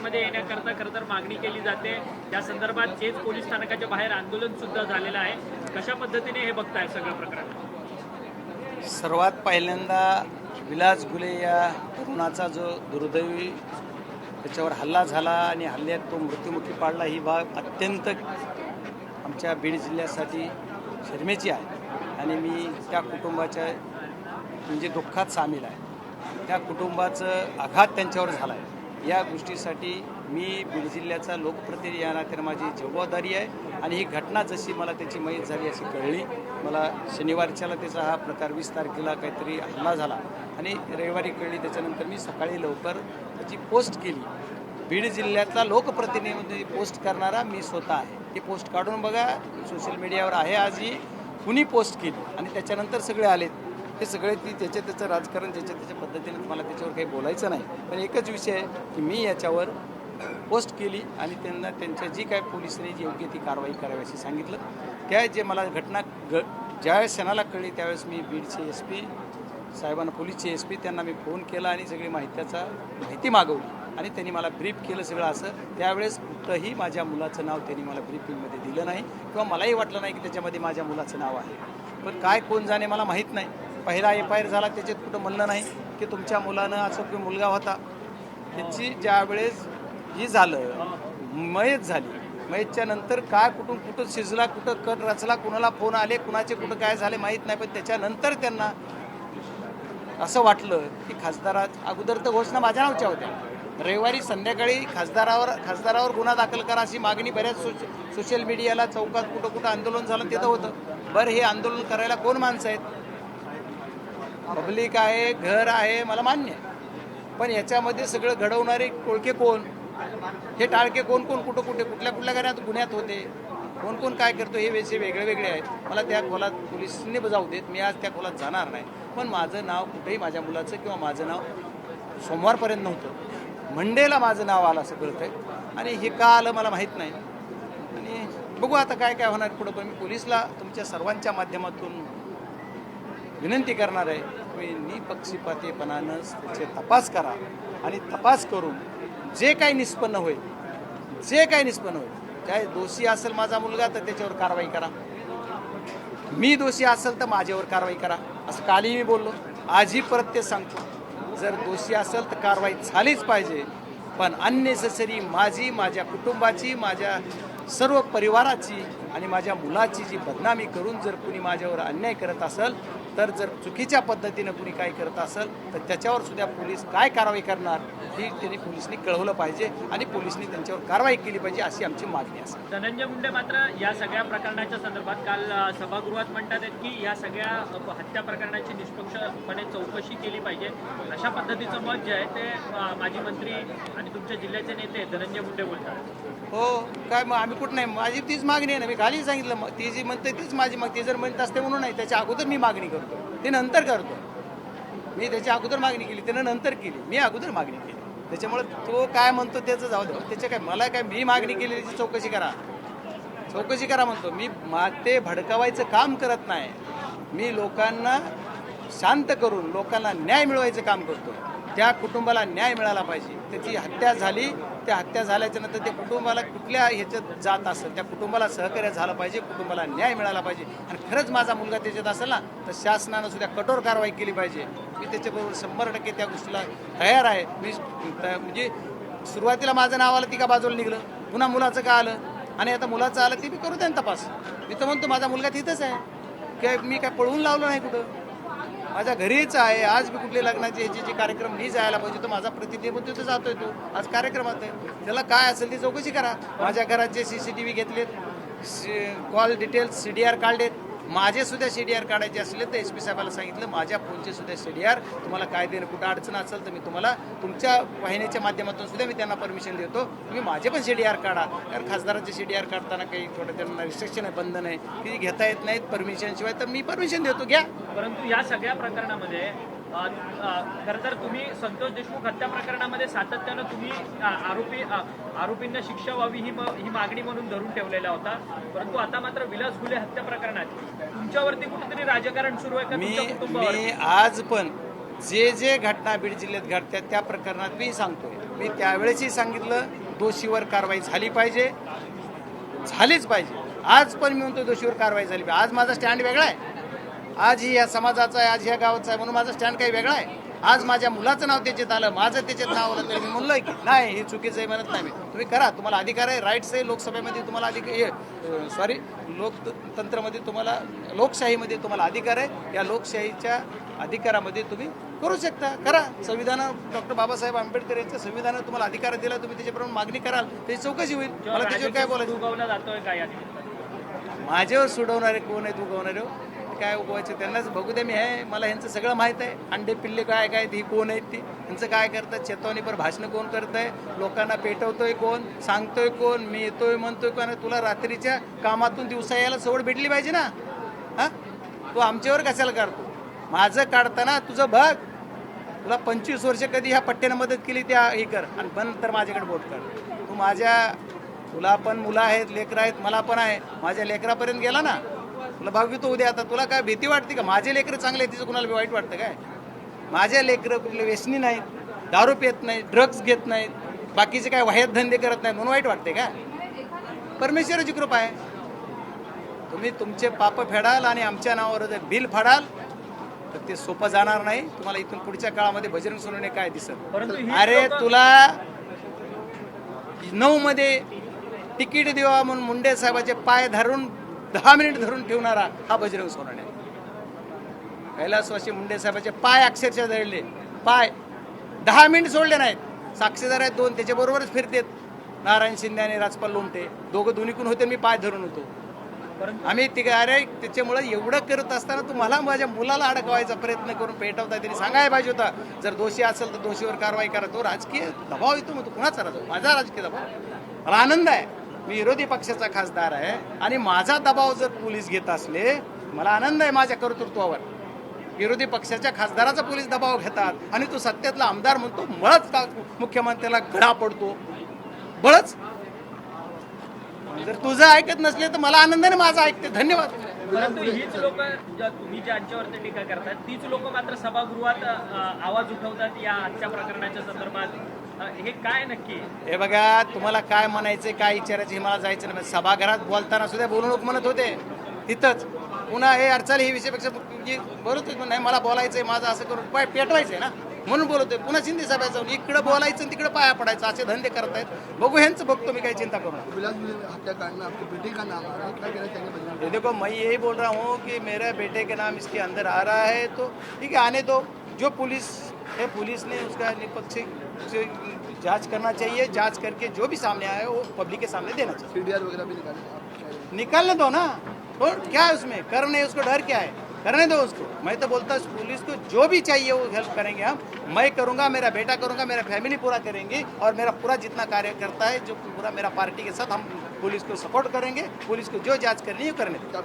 स्थानकामध्ये येण्याकरता खरं तर मागणी केली जाते। त्या संदर्भात केज पोलीस स्थानकाच्या बाहेर आंदोलन सुद्धा झालेलं आहे। कशा पद्धतीने हे बघताय सगळं प्रकरण? सर्वात पहिल्यांदा विलास गुले या तरुणाचा जो दुर्दैवी त्याच्यावर हल्ला झाला आणि हल्ल्यात तो मृत्युमुखी पाडला, ही बाब अत्यंत आमच्या बीड जिल्ह्यासाठी शरमेची आहे आणि मी त्या कुटुंबाच्या म्हणजे दुःखात सामील आहे। त्या कुटुंबाचं आघात त्यांच्यावर झाला आहे। या गोष्टीसाठी मी बीड जिल्ह्याचा लोकप्रतिनिधी या नात्याने माझी जबाबदारी आहे आणि ही घटना जशी मला त्याची माहीत झाली अशी कळली। मला शनिवारच्याला त्याचा हा प्रकार 20 तारखेला काहीतरी हल्ला झाला आणि रविवारी कळली। त्याच्यानंतर मी सकाळी लवकर त्याची पोस्ट केली। बीड जिल्ह्यातला लोकप्रतिनिधी पोस्ट करणारा मी स्वतः आहे। ती पोस्ट काढून बघा, सोशल मीडियावर आहे आजही। कुणी पोस्ट केली आणि त्याच्यानंतर सगळे आलेत, ते सगळे ती त्याचं राजकारण त्याच्या पद्धतीने मला त्याच्यावर काही बोलायचं नाही। पण एकच विषय आहे की मी याच्यावर पोस्ट केली आणि त्यांना त्यांच्या जी काय पोलिसांनी जी योग्य ती कारवाई करावी अशी सांगितलं। त्या जे मला घटना ज्यावेळेस क्षणाला कळली त्यावेळेस मी बीडचे SP साहेबांना, पोलीसचे SP त्यांना मी फोन केला आणि सगळी माहिती मागवली आणि त्यांनी मला ब्रीफ केलं सगळं असं। त्यावेळेस कुठंही माझ्या मुलाचं नाव त्यांनी मला ब्रीफिंगमध्ये दिलं नाही किंवा मलाही वाटलं नाही की त्याच्यामध्ये माझ्या मुलाचं नाव आहे। पण काय कोण जाणे मला माहीत नाही। पहिला FIR झाला त्याच्यात कुठं म्हणलं नाही की तुमच्या मुलानं असं की मुलगा होता। त्याची ज्यावेळेस ही झालं, मयत झाली, मयतच्या नंतर काय कुठं शिजला, कुठं कट रचला, कुणाला फोन आले, कुणाचे कुठं काय झाले माहीत नाही। पण त्याच्यानंतर त्यांना असं वाटलं की अगोदर तर घोषणा माझ्या नावच्या होत्या। रविवारी संध्याकाळी खासदारावर गुन्हा दाखल करा अशी मागणी बऱ्याच सोशल मीडियाला, चौकात कुठं आंदोलन झालं तिथं होतं। बरं, हे आंदोलन करायला कोण माणसं आहेत? पब्लिक आहे, घर आहे, मला मान्य आहे। पण याच्यामध्ये सगळं घडवणारे कोळके कोण, हे टाळके कोण कुठल्या घरात गुन्ह्यात होते, कोण काय करतो, हे विषय वेगळे आहेत। मला त्या खोलात पोलिसांनी जाऊ देत, मी आज त्या खोलात जाणार नाही। पण माझं नाव कुठेही माझ्या मुलाचं किंवा माझं नाव सोमवारपर्यंत नव्हतं, मंडेला माझं नाव आलं असं कळतं आहे आणि हे का आलं मला माहीत नाही। आणि बघू आता काय होणार पुढं। पण मी पोलिसला तुमच्या सर्वांच्या माध्यमातून विनंती करणार आहे, तुम्ही निपक्षपातीपणानं त्याचे तपास करा आणि तपास करून जे काही निष्पन्न होईल, काय दोषी असेल माझा मुलगा तर त्याच्यावर कारवाई करा, मी दोषी असेल तर माझ्यावर कारवाई करा। असं कालही मी बोललो, आजही परत ते सांगतो, जर दोषी असेल तर कारवाई झालीच पाहिजे। पण अननेसेसरी माझ्या कुटुंबाची, माझ्या सर्व परिवाराची आणि माझ्या मुलाची जी बदनामी करून जर कुणी माझ्यावर अन्याय करत असेल, तर जर चुकीच्या पद्धतीनं कुणी काय करत असेल तर त्याच्यावर सुद्धा पोलीस काय कारवाई करणार ही त्यांनी पोलिसांनी कळवलं पाहिजे आणि पोलिसांनी त्यांच्यावर कारवाई केली पाहिजे अशी आमची मागणी असेल। धनंजय मुंडे मात्र या सगळ्या प्रकरणाच्या संदर्भात काल सभागृहात म्हणतात की या सगळ्या हत्या प्रकरणाची निष्पक्षपणे चौकशी केली पाहिजे, अशा पद्धतीचं मत जे आहे ते माजी मंत्री आणि तुमच्या जिल्ह्याचे नेते धनंजय मुंडे बोलतात। हो, काय मग आम्ही कुठं नाही, माझी तीच मागणी आहे ना। मी खाली सांगितलं, ती जी म्हणते तीच माझी ती जर म्हणत असते म्हणून नाही, त्याच्या अगोदर मी मागणी करतो, ते नंतर करतो। मी त्याच्या अगोदर मागणी केली, त्यानं नंतर केली, मी अगोदर मागणी केली। त्याच्यामुळे तो काय म्हणतो त्याचं जाऊ द्या, त्याच्या काय मला काय, मी मागणी केली त्याची चौकशी करा म्हणतो मी। ते भडकावायचं काम करत नाही, मी लोकांना शांत करून लोकांना न्याय मिळवायचं काम करतो। त्या कुटुंबाला न्याय मिळाला पाहिजे। त्याची हत्या झाली, त्या हत्या झाल्याच्या नंतर त्या कुटुंबाला कुठल्या ह्याच्यात जात असेल त्या कुटुंबाला सहकार्य झालं पाहिजे, कुटुंबाला न्याय मिळाला पाहिजे। आणि खरंच माझा मुलगा त्याच्यात असेल ना तर शासनानं सुद्धा कठोर कारवाई केली पाहिजे। मी त्याच्याबरोबर 100% त्या गोष्टीला तयार आहे। मी म्हणजे सुरुवातीला माझं नाव आलं ती का बाजूला निघलं, पुन्हा मुलाचं का आलं आणि आता मुलाचं आलं ती मी करू द्या तपास। मी तर म्हणतो माझा मुलगा तिथंच आहे, काय मी काय पळवून लावलं नाही कुठं, माझ्या घरीच आहे। आज मी कुठले लग्नाचे ह्याचे जे कार्यक्रम मी जायला पाहिजे तो माझा प्रतिनिधी म्हणतो तिथं जातोय, तो आज कार्यक्रमात आहे, त्याला काय असेल ती चौकशी करा। माझ्या घरात जे CCTV घेतलेत, कॉल डिटेल्स CDR काढलेत, माझे सुद्धा CDR काढायचे असले तर SP साहेबाला सांगितलं, माझ्या फोनचे सुद्धा CDR, तुम्हाला काय देणं कुठं अडचण असेल तर मी तुम्हाला तुमच्या वाहिनीच्या माध्यमातून सुद्धा मी त्यांना परमिशन देतो, तुम्ही माझे पण CDR काढा। कारण खासदारांचे CDR काढताना काही थोडं त्यांना रिस्ट्रिक्शन आहे, बंधन आहे की घेता येत नाहीत परमिशन शिवाय, तर मी परमिशन देतो, घ्या। परंतु या सगळ्या प्रकरणामध्ये खरं तर तुम्ही संतोष देशमुख हत्या प्रकरणामध्ये सातत्यानं तुम्ही आरोपींना शिक्षा व्हावी ही मागणी म्हणून धरून ठेवलेला होता। परंतु आता मात्र विलास गुले हत्या प्रकरणात तुमच्यावरती कुठेतरी राजकारण सुरू आहे का तुमच्या कुटुंबावर? मी आज पण जे जे घटना बीड जिल्ह्यात घडतात त्या प्रकरणात मी सांगतोय, मी त्यावेळेसही सांगितलं दोषीवर कारवाई झाली पाहिजे, झालीच पाहिजे. आज पण मी म्हणतो दोषीवर कारवाई झाली पाहिजे. आज माझा स्टँड वेगळा आहे, आज ही या समाजाचा आहे, आज ह्या गावाचा आहे म्हणून माझा स्टँड काही वेगळा आहे. आज माझ्या मुलाचं नाव त्याच्यात आलं, माझं त्याच्यात नाव आलं तरी मी म्हणलोय की नाही हे चुकीचं आहे म्हणत नाही. मी तुम्ही करा, तुम्हाला अधिकार आहे, राईट्स आहे. लोकसभेमध्ये तुम्हाला अधिकार लोकतंत्रामध्ये तुम्हाला लोकशाहीमध्ये तुम्हाला अधिकार आहे. या लोकशाहीच्या अधिकारामध्ये तुम्ही करू शकता, करा. संविधान डॉक्टर बाबासाहेब आंबेडकर यांच्या संविधानात तुम्हाला अधिकार दिला, तुम्ही त्याच्याप्रमाणे मागणी कराल, त्याची चौकशी होईल. मला त्याच्यावर काय बोलायचं. उगवला जातोय काय या निमित्तानं? माझ्यावर सोडवणारे कोण आहेत, उगवणारे काय उगवायचं त्यांनाच बघू द्या. मी आहे, मला ह्यांचं सगळं माहीत आहे. अंडे पिल्ले काय काय ती कोण आहेत, ती ह्यांचं काय करतात, चेतावणीपर भाषणं कोण करत आहे, लोकांना पेटवतोय कोण, सांगतोय कोण, मी येतोय म्हणतोय कोण. तुला रात्रीच्या कामातून दिवसा यायला सवड भेटली पाहिजे ना. हां, तू आमच्यावर कशाला काढतो. माझं काढताना तुझं बघ, तुला 25 वर्ष कधी ह्या पट्ट्यानं मदत केली त्या हे कर आणि बंद तर माझ्याकडे बोट कर. तुला पण मुलं आहेत, लेकरं आहेत, मला पण आहे. माझ्या लेकरापर्यंत गेला ना, तुला भागवितो उद्या. आता तुला काय भीती वाटते का माझे लेकरं चांगले तिचं कुणाला वाईट वाटतं काय. माझ्या लेकरं कुठले व्यसनी नाहीत, दारू पित नाहीत, ड्रग्ज घेत नाहीत, बाकीचे काय वाह्यात धंदे करत नाहीत म्हणून वाईट वाटते का. परमेश्वराची कृपा आहे. तुम्ही तुमचे पाप फेडाल आणि आमच्या नावावर जर बिल फाडाल तर ते सोपं जाणार नाही. तुम्हाला इथून पुढच्या काळामध्ये बजरंग सोनवणे काय दिसत. अरे तुला 9 मध्ये तिकीट देवा म्हणून मुंडे साहेबाचे पाय धरून 10 मिनिट धरून ठेवणारा हा बजरंग सोनवणे. कैलासवासी मुंडे साहेबाचे पाय अक्षरशः धरले, पाय 10 मिनिट सोडले नाहीत. साक्षीदार आहेत 2, त्याच्याबरोबरच फिरतेत नारायण शिंदे आणि राजपाल लोमटे, दोघं होते, मी पाय धरून होतो. आम्ही तिघे. अरे त्याच्यामुळे एवढं करत असताना तुम्हाला माझ्या मुलाला अडकवायचा प्रयत्न करून पेटवता तरी सांगायला पाहिजे होता. जर दोषी असेल तर दोषीवर कारवाई करा. तो राजकीय दबाव येतो, मग तो कुणाचा राहतो. माझा राजकीय दबाव. मला आनंद आहे, मी विरोधी पक्षाचा खासदार आहे आणि माझा दबाव जर पोलीस घेत असले, मला आनंद आहे माझ्या कर्तृत्वावर. विरोधी पक्षाच्या खासदाराचा पोलीस दबाव घेतात आणि तो सत्तेतला आमदार म्हणतो बळच का मुख्यमंत्र्याला घडा पडतो, बळच. जर तुझं ऐकत नसले तर मला आनंदाने माझं ऐकते. धन्यवाद. परंतु हीच लोक, तुम्ही ज्यांच्यावरती टीका करतात तीच लोक मात्र सभागृहात आवाज उठवतात या हत्या प्रकरणाच्या संदर्भात. हे काय नक्की. हे बघा, तुम्हाला काय म्हणायचं, काय विचारायचं हे मला जायचं नाही. सभागृहात बोलताना सुद्धा बोलू नको म्हणत होते तिथंच. पुन्हा हे अडचण ही विषयापेक्षा बोलतोच नाही, मला बोलायचंय, माझं असं करून पेटवायचंय ना म्हणून बोलतोय. पुन्हा शिंदे साहेब जाऊन इकडं बोलायचं आणि तिकडे पाया पडायचं, असे धंदे करतायत. बघू ह्यांचं बघतो मी, काही चिंता करू नका. देखो मैं यही बोल रहा हूँ कि मेरे बेटे के नाम इसके अंदर आ रहा है तो ठीक है, आने दो. जो पुलिस है, पुलिस ने उसका निष्पक्ष से जांच करना चाहिए. जांच करके जो भी सामने आया है वो पब्लिक के सामने देना चाहिए. सीडीआर वगैरह भी निकालने दो ना. और क्या है उसमें, करने उसको डर क्या है, करने दो उसको. मैं तो बोलता हूँ पुलिस को जो भी चाहिए वो हेल्प करेंगे हम. मैं करूँगा, मेरा बेटा करूँगा, मेरा फैमिली पूरा करेंगे और मेरा पूरा जितना कार्य करता है, जो पूरा मेरा पार्टी के साथ हम पुलिस को सपोर्ट करेंगे. पुलिस को जो जांच करनी है करने दो.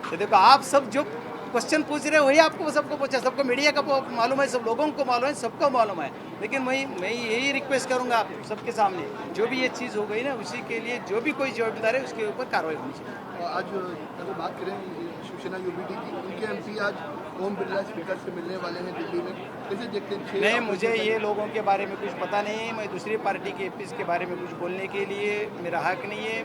तो देखो, आप सब जो क्वेश्चन पूछ रहे हो वही आपको सबको पूछा, सबको मीडिया का मालूम है, सब लोगों को मालूम है, सबको मालूम है. लेकिन मैं यही रिक्वेस्ट करूंगा आप सबके सामने, जो भी ये चीज़ हो गई ना उसी के लिए जो भी कोई जवाबदार है उसके ऊपर कार्रवाई होनी चाहिए. आज अगर बात करें शिवसेना यूबीटी की, उनके एमपी आज ओम बिरला स्पीकर से मिलने वाले हैं दिल्ली में, कैसे देखते हैं? नहीं, मुझे ये लोगों के बारे में कुछ पता नहीं है. मैं दूसरी पार्टी के एमपी के बारे में कुछ बोलने के लिए मेरा हक नहीं है.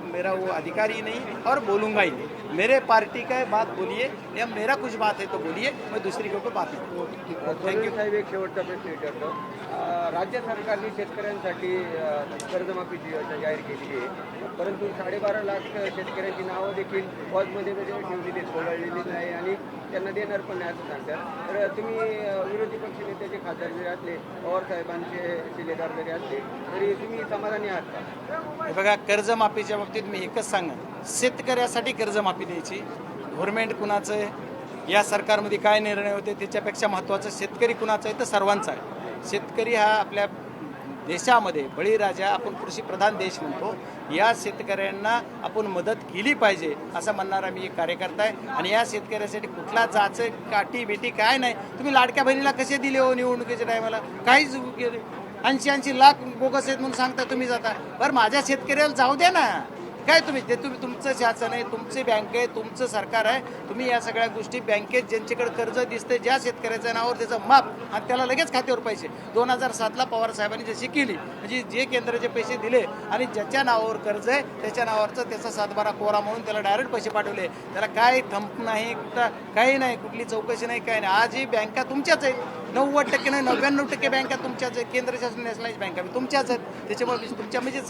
मेरा वो अधिकार ही नहीं और बोलूँगा ही नहीं. मेरे पार्टी का बात बोलिए या मेरा कुछ बात है तो बोलिए, मैं दूसरी के ऊपर बात नहीं. थँक्यू साहेब. एक शेवटचा प्रश्न विचारतो. राज्य सरकारने शेतकऱ्यांसाठी कर्जमाफीची योजना जाहीर केली आहे, परंतु 12.5 लाख शेतकऱ्यांची नावं देखील पॉजमध्ये ठेवलेली वगळलेली नाही आणि त्यांना देणार पण नाही असं सांगतात. तर तुम्ही विरोधी पक्षनेत्याचे खासदार जरी असले, पवार साहेबांचे शिलेदार जरी असले, तरी तुम्ही समाधानी आहात का? हे बघा, कर्जमाफीच्या बाबतीत मी एकच सांगेन, शेतकऱ्यासाठी कर्जमाफी द्यायची. गव्हर्नमेंट कुणाचं आहे, या सरकारमध्ये काय निर्णय होते त्याच्यापेक्षा महत्त्वाचं शेतकरी कुणाचं आहे तर सर्वांचा आहे. शेतकरी हा आपल्या देशामध्ये बळीराजा, आपण कृषीप्रधान देश म्हणतो, या शेतकऱ्यांना आपण मदत केली पाहिजे असं म्हणणारा मी एक कार्यकर्ता आहे. आणि या शेतकऱ्यासाठी कुठला जाचं काठी बेटी काय नाही. तुम्ही लाडक्या बहिणीला कसे दिले हो निवडणुकीच्या टायमाला, काहीच 80 लाख बोगस आहेत म्हणून सांगता तुम्ही जाता. बरं माझ्या शेतकऱ्याला जाऊ द्या ना, काय तुम्ही ते तुमचं शासन आहे, तुमची बँक आहे, तुमचं सरकार आहे. तुम्ही या सगळ्या गोष्टी बँकेत ज्यांच्याकडे कर्ज दिसते ज्या शेतकऱ्याच्या नावावर त्याचं माप आणि त्याला लगेच खात्यावर पैसे 2007ला पवार साहेबांनी जशी केली म्हणजे जे केंद्राचे पैसे दिले आणि ज्याच्या नावावर कर्ज आहे त्याच्या नावावरचं त्याचा 7/12 कोरा म्हणून त्याला डायरेक्ट पैसे पाठवले. त्याला काय थंप नाही, कुठं काही नाही, कुठली चौकशी नाही, काही नाही. आज ही बँका तुमच्याच आहेत. 90% नाही 99% बँका तुमच्याच आहेत. केंद्र शासन नॅशनलाइज बँका तुमच्याच आहेत. त्याच्यामुळे तुमच्या म्हणजे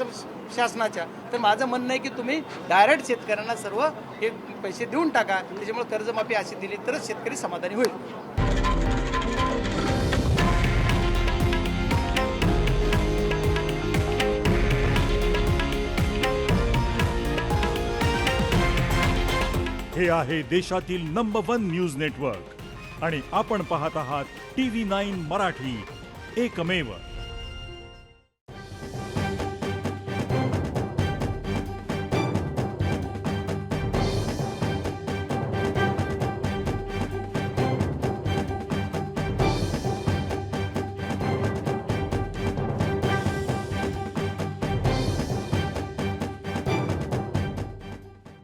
शासनाच्या. तर माझं म्हणणं आहे की तुम्ही डायरेक्ट शेतकऱ्यांना सर्व हे पैसे देऊन टाका. त्याच्यामुळे कर्जमाफी अशी दिली तरच शेतकरी समाधानी होईल. हे आहे देशातील नंबर 1 न्यूज नेटवर्क आणि आपण पाहत आहात TV9 मराठी, एकमेव.